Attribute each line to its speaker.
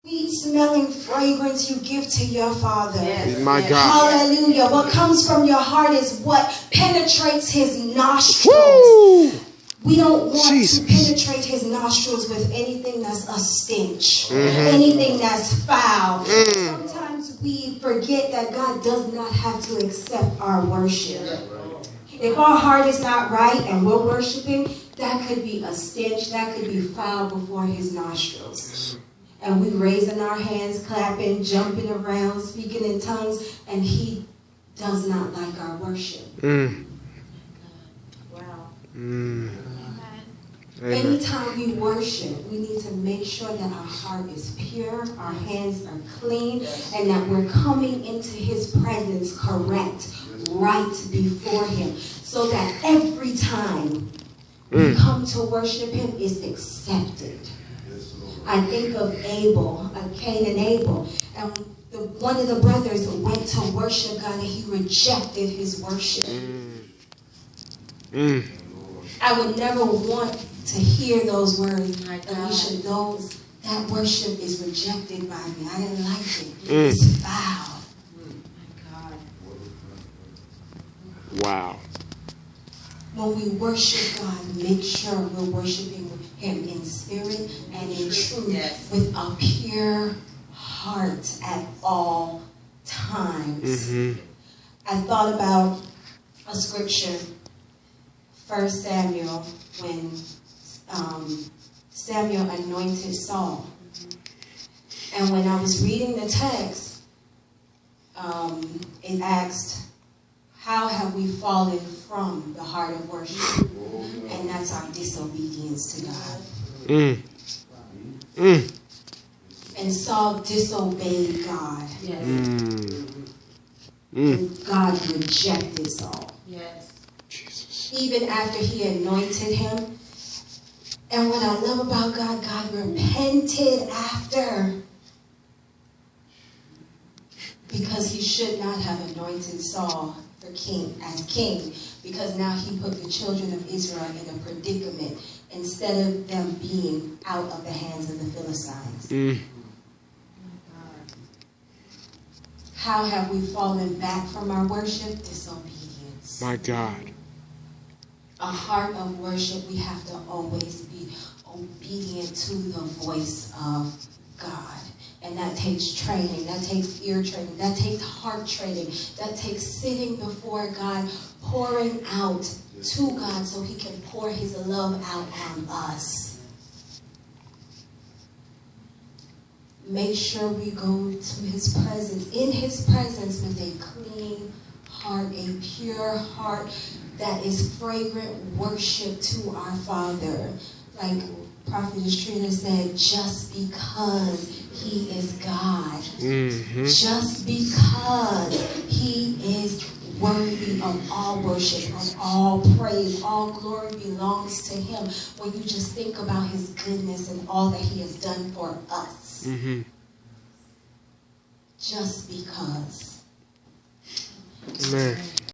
Speaker 1: Sweet smelling fragrance you give to your Father.
Speaker 2: Yes. My God.
Speaker 1: Hallelujah. What comes from your heart is what penetrates his nostrils.
Speaker 2: Woo!
Speaker 1: We don't want
Speaker 2: Jesus.
Speaker 1: to penetrate his nostrils with anything that's a stench, anything that's foul. Sometimes we forget that God does not have to accept our worship. If our heart is not right and we're worshiping, that could be a stench, that could be foul before his nostrils. And we raising our hands, clapping, jumping around, speaking in tongues, and he does not like our worship. Wow. Anytime we worship, we need to make sure that our heart is pure, our hands are clean, and that we're coming into his presence correct, right before him, so that every time we come to worship him, it's accepted. I think of Abel, Cain and Abel, and one of the brothers went to worship God and he rejected his worship. I would never want to hear those words, Alicia, that worship is rejected by me. I didn't like it. It's foul. My God.
Speaker 2: Wow.
Speaker 1: When we worship God, make sure we're worshiping him in spirit and in truth, with a pure heart at all times. I thought about a scripture, 1 Samuel, when Samuel anointed Saul. And when I was reading the text, it asked, how have we fallen from the heart of worship? And that's our disobedience to God. And Saul disobeyed God. And God rejected Saul. Jesus. Even after he anointed him. And what I love about God, God repented after. Because he should not have anointed Saul as king, because now he put the children of Israel in a predicament instead of them being out of the hands of the Philistines. How have we fallen back from our worship? Disobedience.
Speaker 2: My God.
Speaker 1: A heart of worship, we have to always be obedient to the voice of God. And that takes training, that takes ear training, that takes heart training, that takes sitting before God, pouring out to God so he can pour his love out on us. Make sure we go to his presence, in his presence, with a clean heart, a pure heart that is fragrant worship to our Father. Like Prophetess Trina said, just because he is God. Just because he is worthy of all worship, of all praise, all glory belongs to him. When you just think about his goodness and all that he has done for us. Just because.
Speaker 2: Amen.